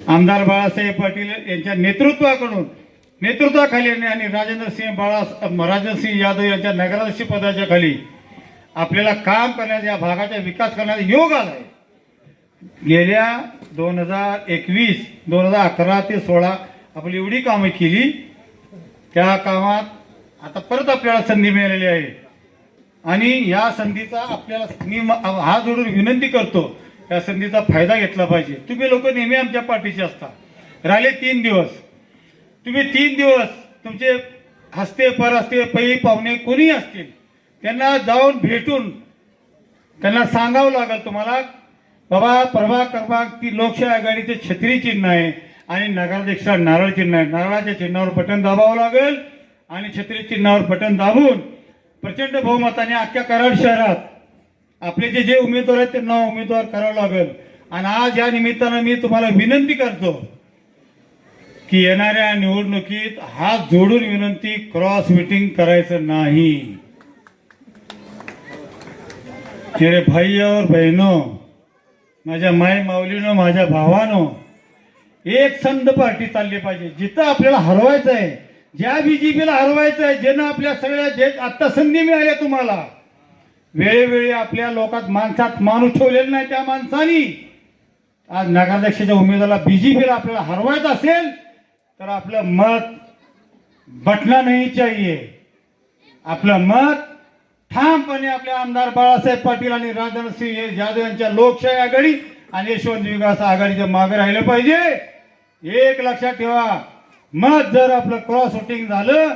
आमदार बाळासाहेब पाटील यांच्या नेतृत्वाखाली आणि राजेंद्रसिंह यादव यांच्या नगराध्यक्ष पदाच्या खाली आपल्याला काम करण्याचा, या भागाचा विकास करण्याचा योग आलाय. गेल्या 2021 2011 ते 16 आपली एवढी कामं केली. त्या कामात आता परत आपल्याला संधी मिळालेली आहे आणि या संधीचा आपल्याला मी हात जोडून विनंती करतो, या संधीचा फायदा घेतला पाहिजे. तुम्ही लोक नेहमी आमच्या पाठीशी असता. राहिले 3 दिवस, तुम्ही 3 दिवस तुमचे हस्ते परहस्ते पै पाहुणे कोणी असतील त्यांना जाऊन भेटून त्यांना सांगावं लागेल तुम्हाला, बाबा प्रभाग क्रमांक ती लोकशाही आघाडीचे छत्री चिन्ह आहे आणि नगराध्यक्ष नारळ चिन्ह आहे. नारळाच्या चिन्हावर बटन दाबावं लागेल आणि छत्री चिन्हावर बटन दाबून प्रचंड बहुमताने अख्ख्या कराड शहरात आपले जे उमेदवार आहेत त्यांना उमेदवार करावं लागेल. आणि आज या निमित्तानं मी तुम्हाला विनंती करतो की येणाऱ्या निवडणुकीत हात जोडून विनंती, क्रॉस मीटिंग करायचं नाही. मेरे भाई और बहनों, माझ्या माय माऊलीनो, माझ्या भावानो, एक संध पार्टी चालली पाहिजे. जिथं आपल्याला हरवायचं आहे, ज्या बीजेपीला हरवायचं आहे, ज्यानं आपल्या सगळ्या जे आत्ता संधी मिळाल्या तुम्हाला, वेळोवेळी आपल्या लोकात माणसात माणूस ठेवलेला नाही, त्या माणसानी आज नगराध्यक्षाच्या उमेदवाराला बीजेपीला आपल्याला हरवायचं असेल तर आपलं मत बटना नाही चाहिए. आपलं मत ठामपणे आपल्या आमदार बाळासाहेब पाटील आणि राजेंद्रसिंह यादव यांच्या लोकशाही आघाडी आणि यशवंत विकास आघाडीच्या मागे राहिलं पाहिजे. एक लक्षात ठेवा, मत जर आपलं क्रॉस वोटिंग झालं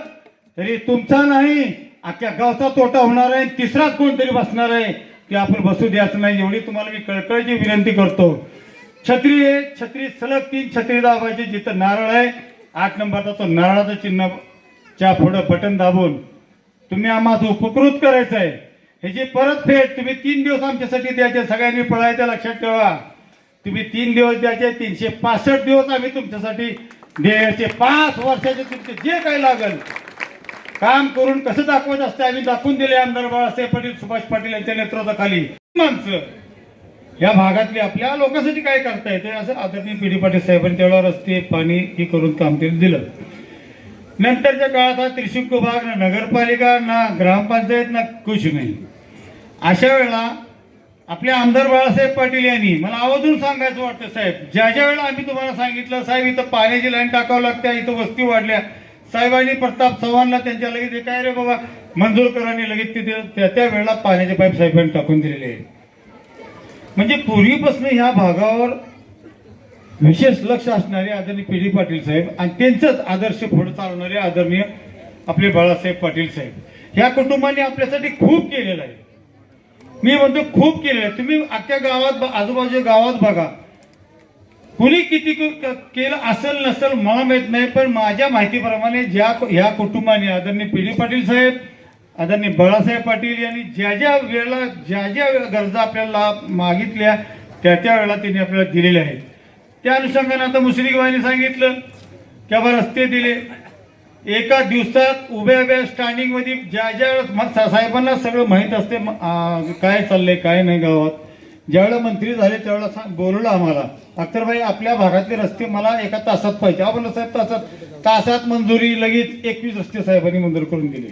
तरी तुमचा नाही, अख्ख्या गावचा तोटा होणार आहे. तिसराच कोणतरी बसणार आहे, ते आपण बसू द्यायचं नाही. एवढी तुम्हाला मी कळकळीची विनंती करतो. छत्री सलग 3 छत्री दाबायची. जिथं नारळ आहे 8 नंबरचा तो नारळाचं चिन्हच्या पुढं बटन दाबून तुम्ही आम्हाला उपकृत करायचं आहे. ह्याची परतफेड तुम्ही 3 दिवस आमच्यासाठी द्यायचे. सगळ्यांनी पळायचं लक्षात ठेवा. तुम्ही 3 दिवस द्यायचे, 365 दिवस आम्ही तुमच्यासाठी द्यायचे. 5 वर्षाचे तुमचे जे काही लागेल काम करून कसं दाखवायचं असतं आम्ही दाखवून दिले. आमदार बाळासाहेब पाटील, सुभाष पाटील यांच्या नेतृत्वाखाली माणसं या भागातली आपल्या लोकांसाठी काय करता येते असं आदरणीय पी डी पाटील साहेबांनी तेवढा रस्ते पाणी हे करून काम दिलं. नंतरच्या काळात हा त्रिशंकू भाग ना नगरपालिका ना ग्रामपंचायत ना कुछ नाही. अशा वेळेला आपले आमदार बाळासाहेब पाटील यांनी मला आवर्जून सांगायचं वाटतं, साहेब ज्या वेळेला आम्ही तुम्हाला सांगितलं साहेब इथं पाण्याची लाईन टाकावं लागते, इथं वस्ती वाढल्या, साहेबांनी प्रताप चव्हाणला त्यांच्या लगेच काय रे बाबा मंजूरकरांनी लगेच तिथे त्या वेळेला पाण्याचे पाईप साहेबांनी टाकून दिलेले आहे. म्हणजे पूर्वीपासून ह्या भागावर विशेष लक्ष असणारे आदरणीय पी डी पाटील साहेब आणि त्यांचंच आदर्श पुढे चालणारे आदरणीय आपले बाळासाहेब पाटील साहेब, ह्या कुटुंबाने आपल्यासाठी खूप केलेलं आहे. मी म्हणतो खूप केलेलं आहे. तुम्ही अख्ख्या गावात आजूबाजूच्या गावात बघा, कुणी किती केलं असेल नसेल मला माहित नाही, पण माझ्या माहितीप्रमाणे ह्या कुटुंबाने आदरणीय पी डी पाटील साहेब, आदरणीय बाळासाहेब पाटील यांनी ज्या वेळेला ज्या गरजा आपल्याला मागितल्या त्या वेळेला त्यांनी आपल्याला दिलेल्या आहेत. त्या अनुषंगाने आता मुश्रीफबाईंनी सांगितलं की बाबा रस्ते दिले. एका दिवसात उभ्या स्टँडिंग मध्ये ज्या साहेबांना सगळं माहीत असते काय चाललंय काय नाही गावात. ज्यावेळेला मंत्री झाले त्यावेळेला बोलवलं आम्हाला, अख्तरबाई आपल्या भागातले रस्ते मला एका तासात पाहिजे. आपण साहेब तासात मंजुरी लगेच 21 रस्ते साहेबांनी मंजूर करून दिले.